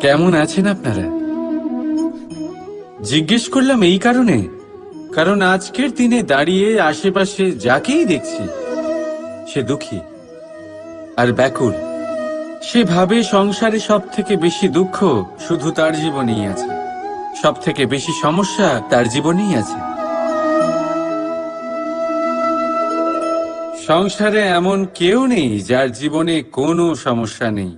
কেমন আছেন আপনারা? জিজ্ঞেস করলাম এই কারণে, কারণ আজকের দিনে দাঁড়িয়ে আশেপাশে যাকেই দেখছি সে দুঃখী আর ব্যাকুল। সে ভাবে সংসারে সব থেকে বেশি দুঃখ শুধু তার জীবনেই আছে, সব থেকে বেশি সমস্যা তার জীবনেই আছে। সংসারে এমন কেউ নেই যার জীবনে কোনো সমস্যা নেই,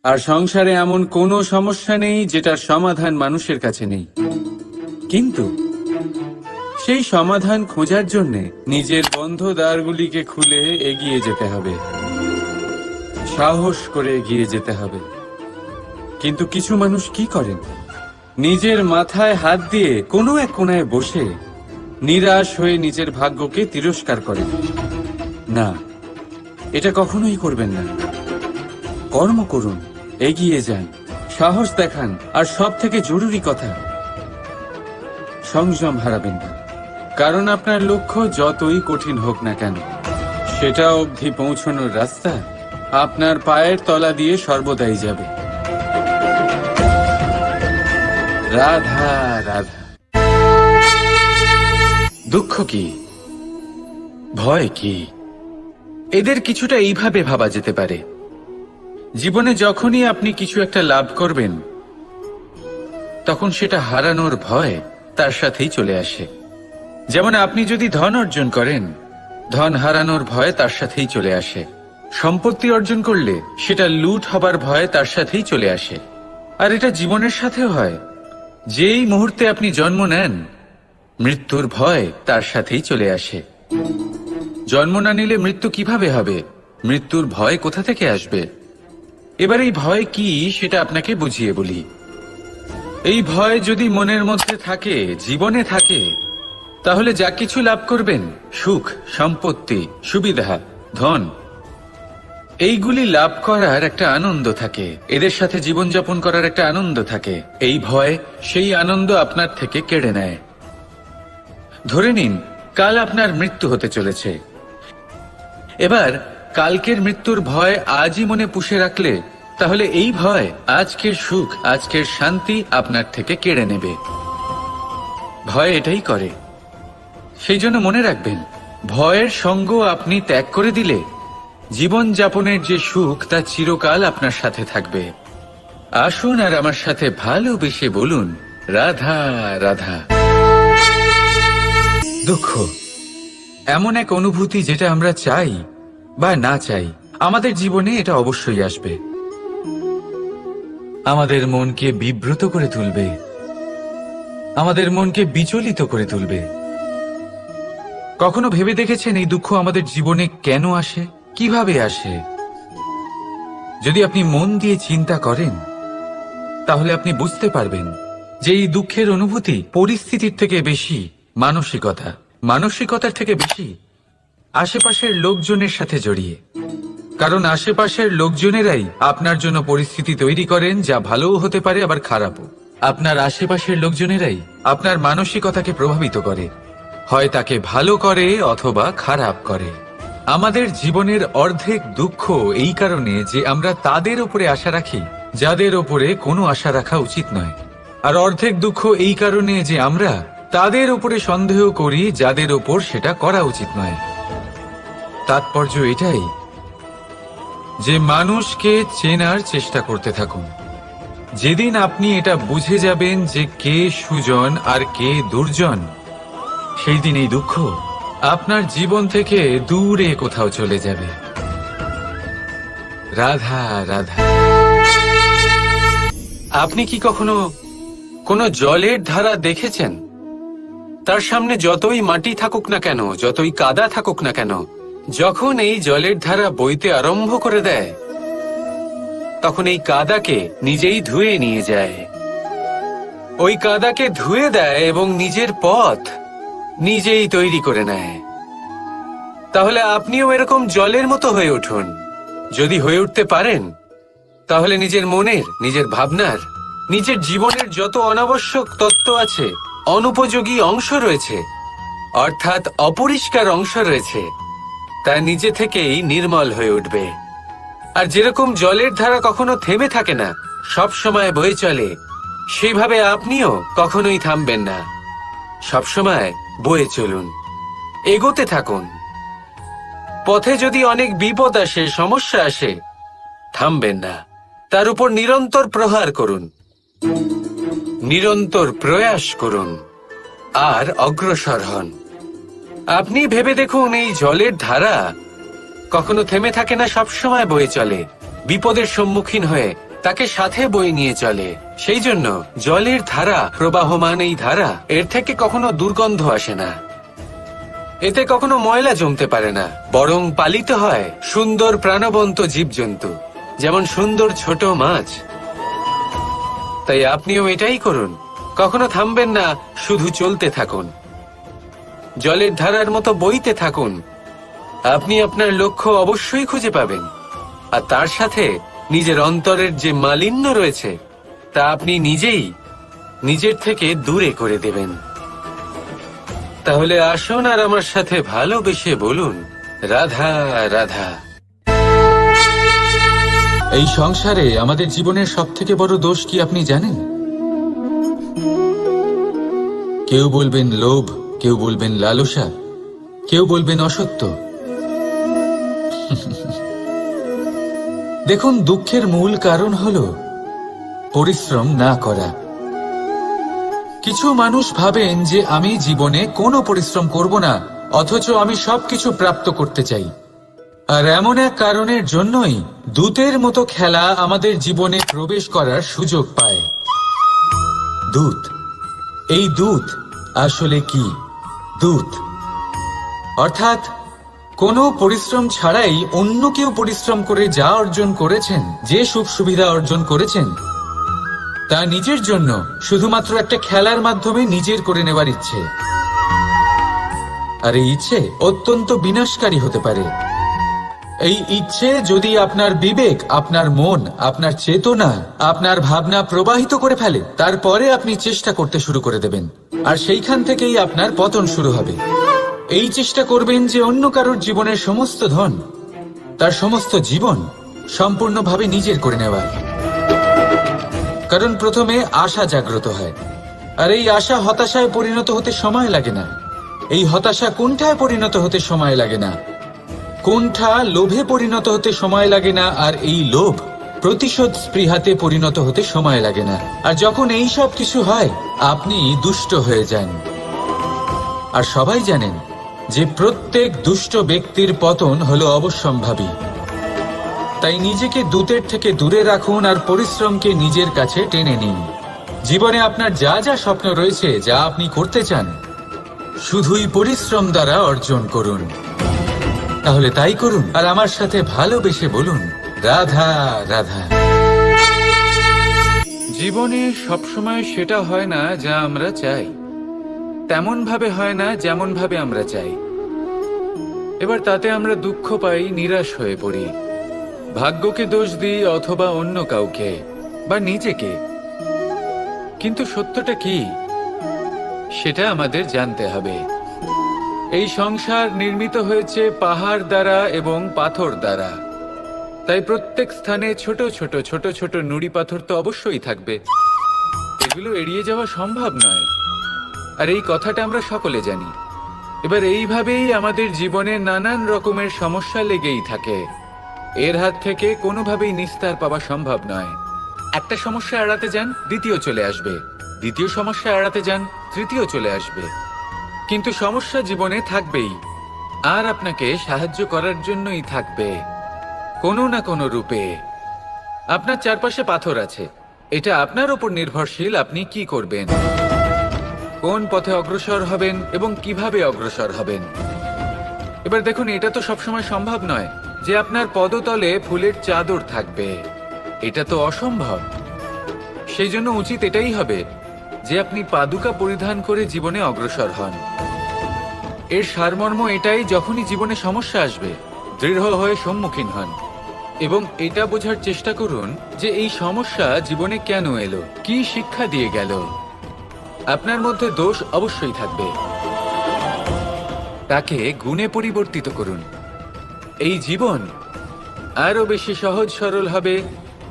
আর সংসারে এমন কোনো সমস্যা নেই যেটার সমাধান মানুষের কাছে নেই। কিন্তু সেই সমাধান খোঁজার জন্য নিজের বন্ধ দ্বারগুলিকে খুলে এগিয়ে যেতে হবে, সাহস করে এগিয়ে যেতে হবে। কিন্তু কিছু মানুষ কি করেন? নিজের মাথায় হাত দিয়ে কোনো এক কোণায় বসে নিরাশ হয়ে নিজের ভাগ্যকে তিরস্কার করেন। না, এটা কখনোই করবেন না। কর্ম করুন, এগিয়ে যান, সাহস দেখান, আর সব থেকে জরুরি কথা, সংযম হারাবেন না। কারণ আপনার লক্ষ্য যতই কঠিন হোক না কেন, সেটা অবধি পৌঁছানোর রাস্তা আপনার পায়ের তলা দিয়ে সর্বদাই যাবে। রাধা রাধা। দুঃখ কি, ভয় কি, এদের কিছুটা এইভাবে ভাবা যেতে পারে। জীবনে যখনই আপনি কিছু একটা লাভ করবেন, তখন সেটা হারানোর ভয় তার সাথেই চলে আসে। যেমন আপনি যদি ধন অর্জন করেন, ধন হারানোর ভয় তার সাথেই চলে আসে। সম্পত্তি অর্জন করলে সেটা লুট হবার ভয় তার সাথেই চলে আসে। আর এটা জীবনের সাথেও হয়। যেই মুহূর্তে আপনি জন্ম নেন, মৃত্যুর ভয় তার সাথেই চলে আসে। জন্ম না নিলে মৃত্যু কিভাবে হবে? মৃত্যুর ভয় কোথা থেকে আসবে? এবার এই ভয় কি সেটা আপনাকে বুঝিয়ে বলি। এই ভয় যদি মনের মধ্যে থাকে, জীবনে থাকে, তাহলে যা কিছু লাভ করবেন, সুখ, সম্পত্তি, সুবিধা, ধন, এইগুলি লাভ করার একটা আনন্দ থাকে, এদের সাথে জীবনযাপন করার একটা আনন্দ থাকে। এই ভয় সেই আনন্দ আপনার থেকে কেড়ে নেয়। ধরে নিন কাল আপনার মৃত্যু হতে চলেছে। এবার কালকের মৃত্যুর ভয় আজই মনে পুষে রাখলে, তাহলে এই ভয় আজকের সুখ, আজকের শান্তি আপনার থেকে কেড়ে নেবে। ভয় এটাই করে। সেই জন্য মনে রাখবেন, ভয়ের সঙ্গ আপনি ত্যাগ করে দিলে জীবন যাপনের যে সুখ তা চিরকাল আপনার সাথে থাকবে। আসুন আর আমার সাথে ভালোবেসে বলুন, রাধা রাধা। দুঃখ এমন এক অনুভূতি যেটা আমরা চাই বা না চাই, আমাদের জীবনে এটা অবশ্যই আসবে। আমাদের মনকে বিব্রত করে তুলবে, আমাদের মনকে বিচলিত করে তুলবে। কখনো ভেবে দেখেছেন এই দুঃখ আমাদের জীবনে কেন আসে, কিভাবে আসে? যদি আপনি মন দিয়ে চিন্তা করেন, তাহলে আপনি বুঝতে পারবেন যে এই দুঃখের অনুভূতি পরিস্থিতির থেকে বেশি মানসিকতার থেকে বেশি আশেপাশের লোকজনের সাথে জড়িয়ে। কারণ আশেপাশের লোকজনেরাই আপনার জন্য পরিস্থিতি তৈরি করেন, যা ভালোও হতে পারে আবার খারাপও। আপনার আশেপাশের লোকজনেরাই আপনার মানসিকতাকে প্রভাবিত করে, হয় তাকে ভালো করে অথবা খারাপ করে। আমাদের জীবনের অর্ধেক দুঃখ এই কারণে যে আমরা তাদের উপরে আশা রাখি যাদের উপরে কোনো আশা রাখা উচিত নয়, আর অর্ধেক দুঃখ এই কারণে যে আমরা তাদের উপরে সন্দেহ করি যাদের উপর সেটা করা উচিত নয়। তাৎপর্য এটাই যে মানুষকে চেনার চেষ্টা করতে থাকুন। যেদিন আপনি এটা বুঝে যাবেন যে কে সুজন আর কে দুর্জন, সেই দিন এই দুঃখ আপনার জীবন থেকে দূরে কোথাও চলে যাবে। রাধা রাধা। আপনি কি কখনো কোনো জলের ধারা দেখেছেন? তার সামনে যতই মাটি থাকুক না কেন, যতই কাদা থাকুক না কেন, যখন এই জলের ধারা বইতে আরম্ভ করে দেয়, তখন এই কাদাকে নিজেই ধুয়ে নিয়ে যায়। ওই কাদাকে ধুয়ে দেয় এবং নিজের পথ নিজেই তৈরি করে নেয়। তাহলে আপনিও এরকম জলের মতো হয়ে উঠুন। যদি হয়ে উঠতে পারেন, তাহলে নিজের মনের, নিজের ভাবনার, নিজের জীবনের যত অনাবশ্যক তত্ত্ব আছে, অনুপযোগী অংশ রয়েছে, অর্থাৎ অপরিষ্কার অংশ রয়েছে, তা নিজে থেকেই নির্মল হয়ে উঠবে। আর যেরকম জলের ধারা কখনো থেমে থাকে না, সব সময় বয়ে চলে, সেইভাবে আপনিও কখনোই থামবেন না। সব সময় বয়ে চলুন, এগোতে থাকুন। পথে যদি অনেক বিপদ আসে, সমস্যা আসে, থামবেন না, তার উপর নিরন্তর প্রহার করুন, নিরন্তর প্রয়াস করুন আর অগ্রসর হন। আপনি ভেবে দেখুন, এই জলের ধারা কখনো থেমে থাকে না, সবসময় বয়ে চলে। বিপদের সম্মুখীন হয়ে তাকে সাথে বয়ে নিয়ে চলে। সেই জন্য জলের ধারা, প্রবাহমান এই ধারা, এর থেকে কখনো দুর্গন্ধ আসে না, এতে কখনো ময়লা জমতে পারে না, বরং পালিত হয় সুন্দর প্রাণবন্ত জীবজন্তু, যেমন সুন্দর ছোট মাছ। তাই আপনিও এটাই করুন, কখনো থামবেন না, শুধু চলতে থাকুন, জলের ধারার মতো বইতে থাকুন। আপনি আপনার লক্ষ্য অবশ্যই খুঁজে পাবেন, আর তার সাথে নিজের অন্তরের যে মালিন্য রয়েছে তা আপনি নিজেই নিজের থেকে দূরে করে দেবেন। তাহলে আসুন আর আমার সাথে ভালোবেসে বলুন, রাধা রাধা। এই সংসারে আমাদের জীবনের সবথেকে বড় দোষ কি আপনি জানেন? কেউ বলবেন লোভ, কেউ বলবেন লালসা, কেউ বলবেন অসত্য। দেখুন, দুঃখের মূল কারণ হলো পরিশ্রম না করা। কিছু মানুষ ভাবেন যে আমি জীবনে কোনো পরিশ্রম করব না, অথচ আমি সবকিছু প্রাপ্ত করতে চাই। আর এমন এক কারণের জন্যই দূতের মতো খেলা আমাদের জীবনে প্রবেশ করার সুযোগ পায়। দূত, এই দূত আসলে কি? দূত অর্থাৎ কোনো পরিশ্রম ছাড়াই অন্য কেউ পরিশ্রম করে যা অর্জন করেছেন, যে সুখ সুবিধা অর্জন করেছেন, তা নিজের জন্য শুধুমাত্র একটা খেলার মাধ্যমে নিজের করে নেওয়ার ইচ্ছে। আর এই ইচ্ছে অত্যন্ত বিনাশকারী হতে পারে। এই ইচ্ছে যদি আপনার বিবেক, আপনার মন, আপনার চেতনা, আপনার ভাবনা প্রবাহিত করে ফেলে, তারপরে আপনি চেষ্টা করতে শুরু করে দেবেন, আর সেইখান থেকেই আপনার পতন শুরু হবে। এই চেষ্টা করবেন যে অন্য কারোর জীবনের সমস্ত ধন, তার সমস্ত জীবন সম্পূর্ণভাবে নিজের করে নেওয়ার। কারণ প্রথমে আশা জাগ্রত হয়, আর এই আশা হতাশায় পরিণত হতে সময় লাগে না। এই হতাশা কুণ্ঠায় পরিণত হতে সময় লাগে না, কুণ্ঠা লোভে পরিণত হতে সময় লাগে না, আর এই লোভ প্রতিশোধ স্পৃহাতে পরিণত হতে সময় লাগে না। আর যখন এই সব কিছু হয়, আপনি দুষ্ট হয়ে যান। আর সবাই জানেন যে প্রত্যেক দুষ্ট ব্যক্তির পতন হলো অবশ্যম্ভাবী। তাই নিজেকে দূতের থেকে দূরে রাখুন আর পরিশ্রমকে নিজের কাছে টেনে নিন। জীবনে আপনার যা যা স্বপ্ন রয়েছে, যা আপনি করতে চান, শুধুই পরিশ্রম দ্বারা অর্জন করুন। তাহলে তাই করুন, আর আমার সাথে ভালোবেসে বলুন, রাধা রাধা। জীবনে সবসময় সেটা হয় না যা আমরা চাই, তেমন ভাবে হয় না যেমন ভাবে আমরা চাই। এবার তাতে আমরা দুঃখ পাই, নিরাশ হয়ে পড়ি, ভাগ্যকে দোষ দিই অথবা অন্য কাউকে বা নিজেকে। কিন্তু সত্যটা কি, সেটা আমাদের জানতে হবে। এই সংসার নির্মিত হয়েছে পাহাড় দ্বারা এবং পাথর দ্বারা, তাই প্রত্যেক স্থানে ছোট ছোট ছোট ছোট নুড়ি পাথর তো অবশ্যই থাকবে। এগুলো এড়িয়ে যাওয়া সম্ভব নয়, আর এই কথাটা আমরা সকলে জানি। এবার এইভাবেই আমাদের জীবনে নানান রকমের সমস্যা লেগেই থাকে। এর হাত থেকে কোনোভাবেই নিস্তার পাওয়া সম্ভব নয়। একটা সমস্যা এড়াতে যান, দ্বিতীয় চলে আসবে, দ্বিতীয় সমস্যা এড়াতে যান, তৃতীয় চলে আসবে। কিন্তু সমস্যা জীবনে থাকবেই, আর আপনাকে সাহায্য করার জন্যই থাকবে কোনো না কোনো রূপে। আপনার চারপাশে পাথর আছে, এটা আপনার উপর নির্ভরশীল আপনি কি করবেন, কোন পথে অগ্রসর হবেন এবং কিভাবে অগ্রসর হবেন। এবার দেখুন, এটা তো সবসময় সম্ভব নয় যে আপনার পদতলে ফুলের চাদর থাকবে, এটা তো অসম্ভব। সেই জন্য উচিত এটাই হবে যে আপনি পাদুকা পরিধান করে জীবনে অগ্রসর হন। এর সারমর্ম এটাই, যখনই জীবনে সমস্যা আসবে দৃঢ় হয়ে সম্মুখীন হন এবং এটা বোঝার চেষ্টা করুন যে এই সমস্যা জীবনে কেন এলো, কি শিক্ষা দিয়ে গেল। আপনার মধ্যে দোষ অবশ্যই থাকবে, তাকে গুণে পরিবর্তিত করুন। এই জীবন আরো বেশি সহজ সরল হবে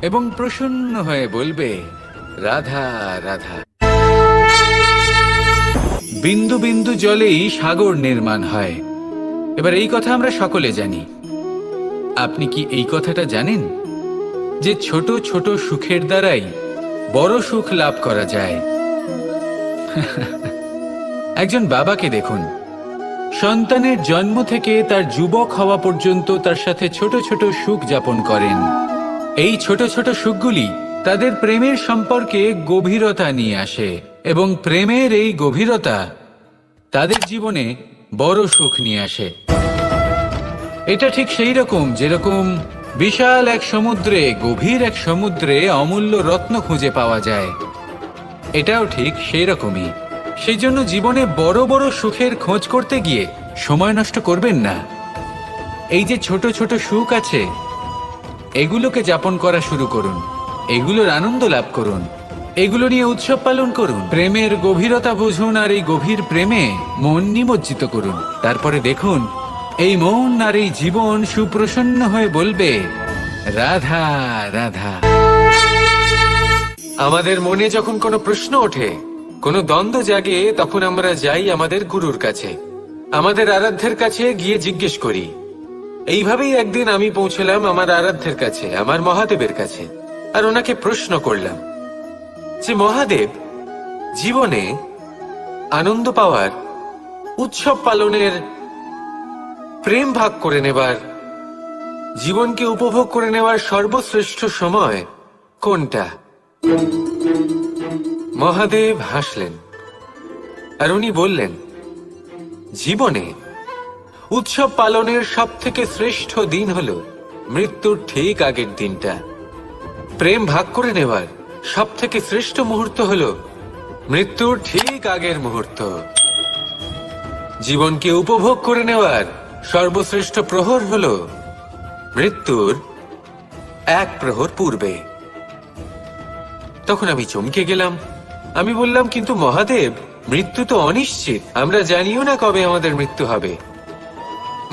এবং প্রসন্ন হয়ে বলবে, রাধা রাধা। বিন্দু বিন্দু জলেই সাগর নির্মাণ হয়। এবার এই কথা আমরা সকলে জানি। আপনি কি এই কথাটা জানেন যে ছোট ছোট সুখের দ্বারাই বড় সুখ লাভ করা যায়? একজন বাবাকে দেখুন, সন্তানের জন্ম থেকে তার যুবক হওয়া পর্যন্ত তার সাথে ছোট ছোট সুখ যাপন করেন। এই ছোট ছোট সুখগুলি তাদের প্রেমের সম্পর্কে গভীরতা নিয়ে আসে এবং প্রেমের এই গভীরতা তাদের জীবনে বড় সুখ নিয়ে আসে। এটা ঠিক সেই রকম যেরকম বিশাল এক সমুদ্রে, গভীর এক সমুদ্রে অমূল্য রত্ন খুঁজে পাওয়া যায়। এটাও ঠিক সেই রকমই। সেই জন্য জীবনে বড় বড় সুখের খোঁজ করতে গিয়ে সময় নষ্ট করবেন না। এই যে ছোট ছোট সুখ আছে, এগুলোকে যাপন করা শুরু করুন, এগুলোর আনন্দ লাভ করুন, এগুলো নিয়ে উৎসব পালন করুন, প্রেমের গভীরতা বুঝুন আর এই গভীর প্রেমে মন নিমজ্জিত করুন। তারপরে দেখুন এই মন আর এই জীবন সুপ্রসন্ন হয়ে বলবে, রাধা রাধা। আমাদের মনে যখন কোনো প্রশ্ন ওঠে, কোনো দ্বন্দ্ব জাগে, তখন আমরা যাই আমাদের গুরুর কাছে, আমাদের আরাধ্যের কাছে গিয়ে জিজ্ঞেস করি। এইভাবেই একদিন আমি পৌঁছলাম আমার আরাধ্যের কাছে, আমার মহাদেবের কাছে, আর ওনাকে প্রশ্ন করলাম যে মহাদেব, জীবনে আনন্দ পাওয়ার, উৎসব পালনের, প্রেম ভাগ করে নেবার, জীবনকে উপভোগ করে নেওয়ার সর্বশ্রেষ্ঠ সময় কোনটা? মহাদেব হাসলেন আর উনি বললেন, জীবনে উৎসব পালনের সব থেকে শ্রেষ্ঠ দিন হলো মৃত্যুর ঠিক আগের দিনটা। প্রেম ভাগ করে নেওয়ার সব থেকে শ্রেষ্ঠ মুহূর্ত হলো মৃত্যুর ঠিক আগের মুহূর্ত। জীবনকে উপভোগ করে নেওয়ার সর্বশ্রেষ্ঠ প্রহর হলো মৃত্যুর এক প্রহর পূর্বে। তখন আমি চমকে গেলাম। আমি বললাম, কিন্তু মহাদেব, মৃত্যু তো অনিশ্চিত, আমরা জানিও না কবে আমাদের মৃত্যু হবে।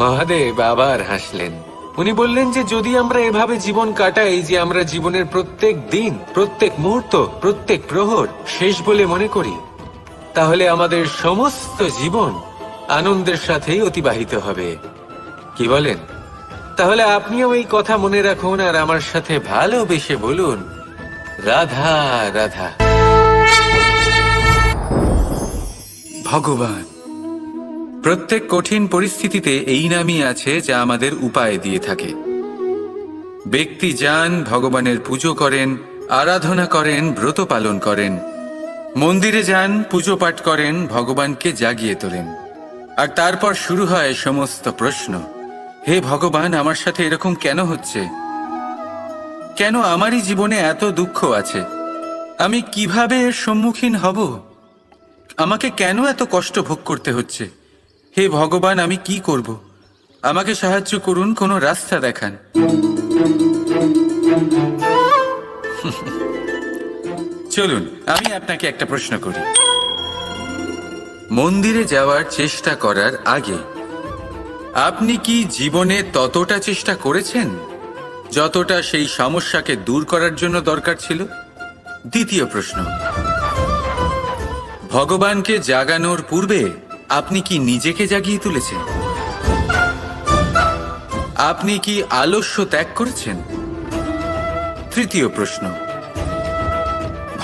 মহাদেব আবার হাসলেন। উনি বললেন যে যদি আমরা এভাবে জীবন কাটাই যে আমরা জীবনের প্রত্যেক দিন, প্রত্যেক মুহূর্ত, প্রত্যেক প্রহর শেষ বলে মনে করি, তাহলে আমাদের সমস্ত জীবন আনন্দের সাথেই অতিবাহিত হবে। কি বলেন? তাহলে আপনিও এই কথা মনে রাখুন আর আমার সাথে ভালোবেসে বলুন, রাধা রাধা। ভগবান প্রত্যেক কঠিন পরিস্থিতিতে এই নামই আছে যা আমাদের উপায় দিয়ে থাকে। ব্যক্তি যান, ভগবানের পুজো করেন, আরাধনা করেন, ব্রত পালন করেন, মন্দিরে যান, পুজো পাঠ করেন, ভগবানকে জাগিয়ে তোলেন, আর তারপর শুরু হয় সমস্ত প্রশ্ন। হে ভগবান, আমার সাথে এরকম কেন হচ্ছে? কেন আমারই জীবনে এত দুঃখ আছে? আমি কিভাবে এর সম্মুখীন হব? আমাকে কেন এত কষ্ট ভোগ করতে হচ্ছে? হে ভগবান, আমি কি করব? আমাকে সাহায্য করুন, কোনো রাস্তা দেখান। চলুন আমি আপনাকে একটা প্রশ্ন করি। মন্দিরে যাওয়ার চেষ্টা করার আগে আপনি কি জীবনে ততটা চেষ্টা করেছেন যতটা সেই সমস্যাকে দূর করার জন্য দরকার ছিল? দ্বিতীয় প্রশ্ন, ভগবানকে জাগানোর পূর্বে আপনি কি নিজেকে জাগিয়ে তুলেছেন? আপনি কি আলস্য ত্যাগ করেছেন? তৃতীয় প্রশ্ন,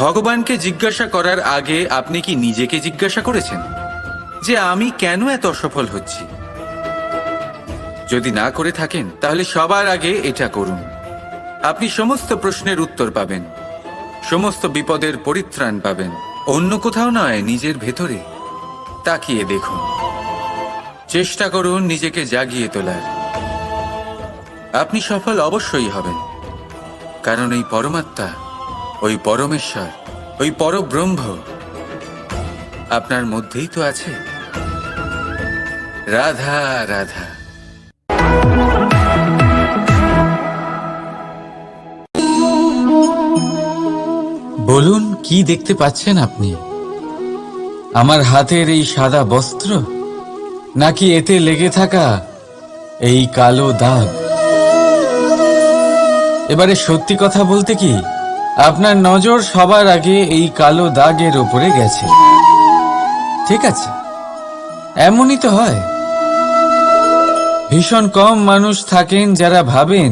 ভগবানকে জিজ্ঞাসা করার আগে আপনি কি নিজেকে জিজ্ঞাসা করেছেন যে আমি কেন এত অসফল হচ্ছি? যদি না করে থাকেন তাহলে সবার আগে এটা করুন। আপনি সমস্ত প্রশ্নের উত্তর পাবেন, সমস্ত বিপদের পরিত্রাণ পাবেন। অন্য কোথাও নয়, নিজের ভেতরে তাকিয়ে দেখুন। চেষ্টা করুন নিজেকে জাগিয়ে তোলার। আপনি সফল অবশ্যই হবেন, কারণ এই পরমাত্মা, ওই পরমেশ্বর, ওই পরব্রহ্ম আপনার মধ্যেই তো আছে। রাধা রাধা। বলুন, কি দেখতে পাচ্ছেন আপনি? আমার হাতের এই সাদা বস্ত্র, নাকি এতে লেগে থাকা এই কালো দাগ? এবারে সত্যি কথা বলতে কি, আপনার নজর সবার আগে এই কালো দাগের ওপরে গেছে। ঠিক আছে, এমনই তো হয়। ভীষণ কম মানুষ থাকেন যারা ভাবেন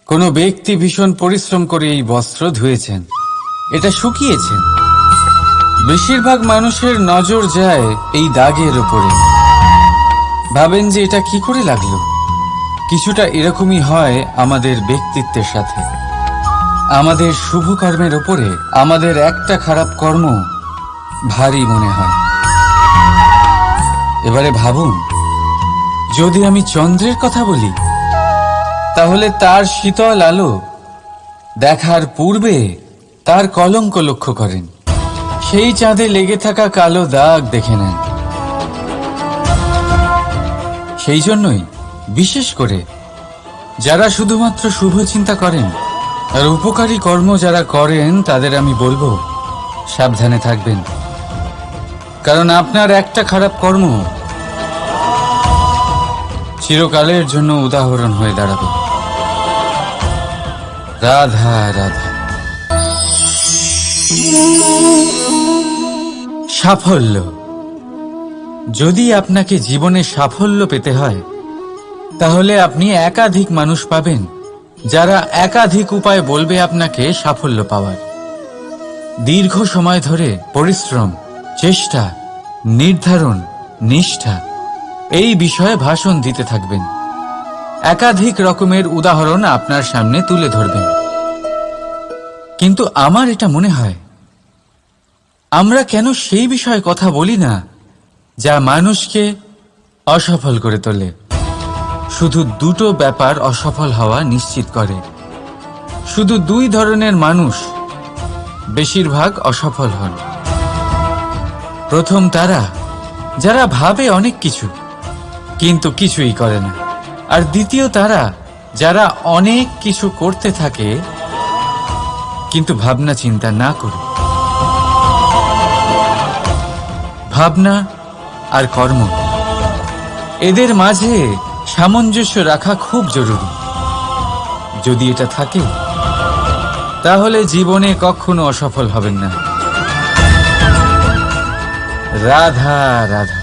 কোনো ব্যক্তি ভীষণ পরিশ্রম করে এই বস্ত্র ধুয়েছেন, এটা শুকিয়েছেন। বেশিরভাগ মানুষের নজর যায় এই দাগের ওপরে, ভাবেন যে এটা কি করে লাগলো। কিছুটা এরকমই হয় আমাদের ব্যক্তিত্বের সাথে। আমাদের শুভ কর্মের ওপরে আমাদের একটা খারাপ কর্ম ভারী মনে হয়। এবারে ভাবুন, যদি আমি চন্দ্রের কথা বলি, তাহলে তার শীতল আলো দেখার পূর্বে তার কলঙ্ক লক্ষ্য করেন, সেই চাঁদে লেগে থাকা কালো দাগ দেখে নেন। সেই জন্যই বিশেষ করে যারা শুধুমাত্র শুভ চিন্তা করেন আর উপকারী কর্ম যারা করেন, তাদের আমি বলবো সাবধানে থাকবেন। কারণ আপনার একটা খারাপ কর্ম চিরকালের জন্য উদাহরণ হয়ে দাঁড়াবে। রাধা রাধা। সাফল্য। যদি আপনাকে জীবনে সাফল্য পেতে হয়, তাহলে আপনি একাধিক মানুষ পাবেন যারা একাধিক উপায় বলবে আপনাকে সাফল্য পাওয়ার। দীর্ঘ সময় ধরে পরিশ্রম, চেষ্টা, নির্ধারণ, নিষ্ঠা এই বিষয়ে ভাষণ দিতে থাকবেন। একাধিক রকমের উদাহরণ আপনার সামনে তুলে ধরবেন। কিন্তু আমার এটা মনে হয়, আমরা কেন সেই বিষয়ে কথা বলি না যা মানুষকে অসফল করে তোলে। শুধু দুটো ব্যাপার অসফল হওয়া নিশ্চিত করে। শুধু দুই ধরনের মানুষ বেশিরভাগ অসফল হন। প্রথম তারা যারা ভাবে অনেক কিছু কিন্তু কিছুই করে না। আর দ্বিতীয় তারা যারা অনেক কিছু করতে থাকে কিন্তু ভাবনা চিন্তা না করে। ভাবনা আর কর্ম, এদের মাঝে সামঞ্জস্য রাখা খুব জরুরি। যদি এটা থাকে, তাহলে জীবনে কখনো অসফল হবেন না। রাধা রাধা।